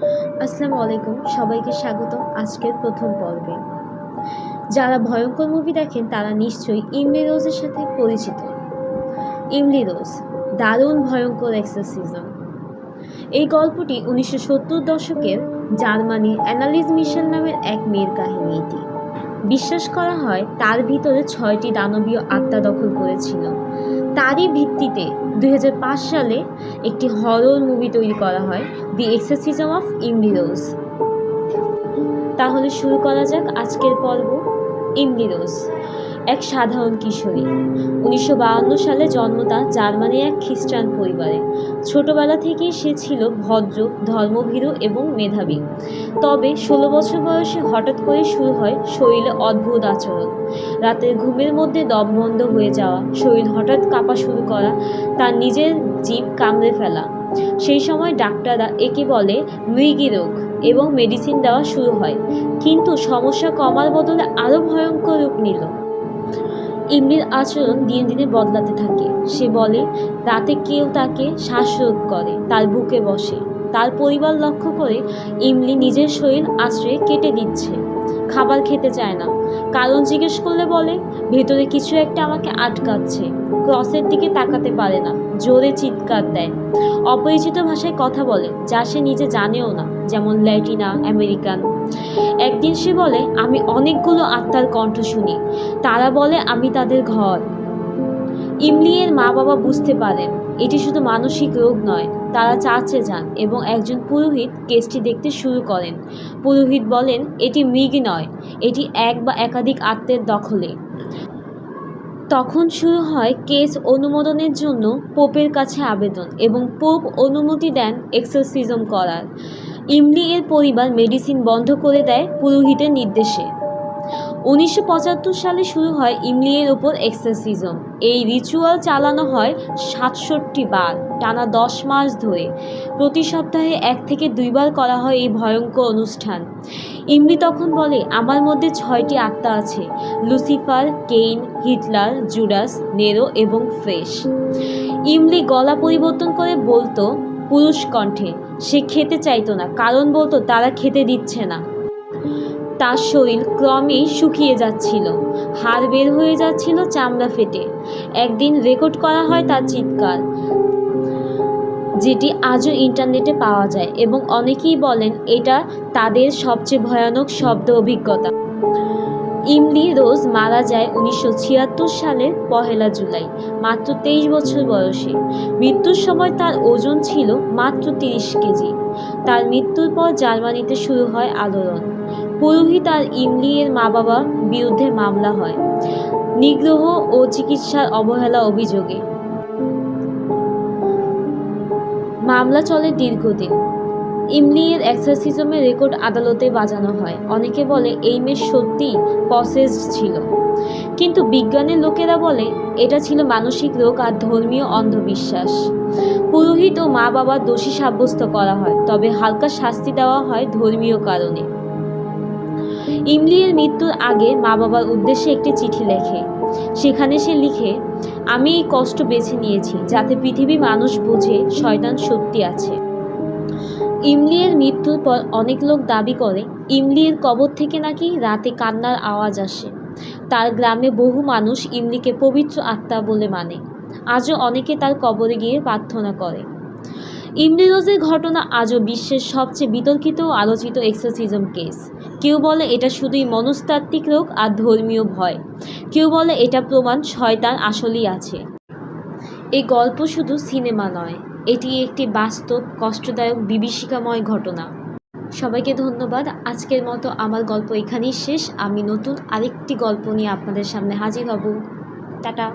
আসসালামু আলাইকুম, সবাইকে স্বাগতম আজকের প্রথম পর্বে। যারা ভয়ঙ্কর মুভি দেখেন তারা নিশ্চয়ই ইমলি রোজের সাথে পরিচিত। ইমলি রোজ দারুণ ভয়ঙ্কর এক্সোরসিজম। এই গল্পটি 1970 দশকের জার্মানির অ্যানালিজ মিশেল নামের এক মেয়ের কাহিনী। এটি বিশ্বাস করা হয় তার ভিতরে 6টি দানবীয় আত্মা দখল করেছিল। তারই ভিত্তিতে 2005 সালে একটি হরর মুভি তৈরি করা হয়, দি এক্সোরসিজম অফ ইমলি রোজ। তাহলে শুরু করা যাক আজকের পর্ব। ইমলি রোজ এক সাধারণ কিশোরী। 1952 সালে জন্ম তার জার্মানির এক খ্রিস্টান পরিবারে। ছোটবেলা থেকেই সে ছিল ভদ্র, ধর্মভীরু এবং মেধাবী। তবে 16 বছর বয়সে হঠাৎ করে শুরু হয় শরীরে অদ্ভুত আচরণ। রাতের ঘুমের মধ্যে দম বন্ধ হয়ে যাওয়া, শরীর হঠাৎ কাঁপা শুরু করা, তার নিজের জিভ কামড়ে ফেলা। সেই সময় ডাক্তাররা একে বলে মৃগী রোগ এবং মেডিসিন দেওয়া শুরু হয়, কিন্তু সমস্যা কমার বদলে আরও ভয়ঙ্কর রূপ নিল। ইমলির আচরণ দিনে দিনে বদলাতে থাকে। সে বলে রাতে কেউ তাকে শ্বাসরোধ করে, তার বুকে বসে। তার পরিবার লক্ষ্য করে ইমলি নিজের শরীর আঁচড়ে কেটে দিচ্ছে। খাবার খেতে চায় না। কারণ জিজ্ঞেস করলে বলে ভেতরে কিছু একটা আমাকে আটকাচ্ছে। ক্রসের দিকে তাকাতে পারে না, জোরে চিৎকার দেয়। অপরিচিত ভাষায় কথা বলে যা সে নিজে জানেও না, যেমন ল্যাটিনা আমেরিকান। একদিন সে বলে আমি অনেকগুলো আত্মার কণ্ঠ শুনি, তারা বলে আমি তাদের ঘর। ইমলি এর মা বাবা বুঝতে পারেন এটি শুধু মানসিক রোগ নয়। তারা চার্চে যান এবং একজন পুরোহিত কেসটি দেখতে শুরু করেন। পুরোহিত বলেন এটি মৃগ নয়, এটি এক বা একাধিক আত্মের দখলে। তখন শুরু হয় কেস অনুমোদনের জন্য পোপের কাছে আবেদন, এবং পোপ অনুমতি দেন এক্সোরসিজম করার। ইমলি এর পরিবার মেডিসিন বন্ধ করে দেয় পুরোহিতের নির্দেশে। 1975 সালে শুরু হয় ইমলি এর উপর এক্সোরসিজম। এই রিচুয়াল চালানো হয় 67 বার, টানা 10 মাস ধরে। প্রতি সপ্তাহে 1 থেকে 2 বার করা হয় এই ভয়ঙ্কর অনুষ্ঠান। ইমলি তখন বলে আমার মধ্যে 6টি আত্মা আছে, Lucifer, Kane, Hitler, Judas, narrow এবং ফ্রেশ। ইমলি গলা পরিবর্তন করে বলতো পুরুষ কণ্ঠে সে খেতে চাইতো না, কারণ বলতো তারা খেতে দিচ্ছে না। তার শরীর ক্রমেই শুকিয়ে যাচ্ছিল, হাড় বের হয়ে যাচ্ছিল, চামড়া ফেটে। একদিন রেকর্ড করা হয় তার চিৎকার, যেটি আজও ইন্টারনেটে পাওয়া যায়, এবং অনেকেই বলেন এটা তাদের সবচেয়ে ভয়ানক শব্দ অভিজ্ঞতা। ইমলি রোজ মারা যায় 1976 সালের 1 জুলাই, মাত্র 23 বছর বয়সে। মৃত্যুর সময় তার ওজন ছিল মাত্র 30 কেজি। তার মৃত্যুর পর জার্মানিতে শুরু হয় আলোড়ন। পুরোহিত আর ইমলি এর মা বাবার বিরুদ্ধে মামলা হয়, নিগ্রহ ও চিকিৎসার অবহেলা অভিযোগে। মামলা চলে দীর্ঘদিন। ইমলি এর এক্সোরসিজমের রেকর্ড আদালতে বাজানো হয়। অনেকে বলে এই মেয়ে সত্যিই পসেসড ছিল, কিন্তু বিজ্ঞানের লোকেরা বলে এটা ছিল মানসিক রোগ আর ধর্মীয় অন্ধবিশ্বাস। পুরোহিত ও মা বাবা দোষী সাব্যস্ত করা হয়, তবে হালকা শাস্তি দেওয়া হয় ধর্মীয় কারণে। ইমলি এর মৃত্যুর আগে মা বাবার উদ্দেশ্যে একটি চিঠি লেখে। সেখানে সে লিখে আমি এই কষ্ট বেছে নিয়েছি যাতে পৃথিবী মানুষ বোঝে শয়তান সত্যি আছে। ইমলি এর মৃত্যুর পর অনেক লোক দাবি করে ইমলি এর কবর থেকে নাকি রাতে কান্নার আওয়াজ আসে। তার গ্রামে বহু মানুষ ইমলিকে পবিত্র আত্মা বলে মানে। আজও অনেকে তার কবরে গিয়ে প্রার্থনা করে। ইমলি রোজের ঘটনা আজও বিশ্বের সবচেয়ে বিতর্কিত ও আলোচিত এক্সোরসিজম কেস। কেউ বলে এটা শুধুই মনস্তাত্ত্বিক রোগ আর ধর্মীয় ভয়, কেউ বলে এটা প্রমাণ শয়তান আসলেই আছে। এই গল্প শুধু সিনেমা নয়, এটি একটি বাস্তব, কষ্টদায়ক, বিভীষিকাময় ঘটনা। সবাইকে ধন্যবাদ। আজকের মতো আমার গল্প এখানেই শেষ। আমি নতুন আরেকটি গল্প নিয়ে আপনাদের সামনে হাজির হব। টাটা।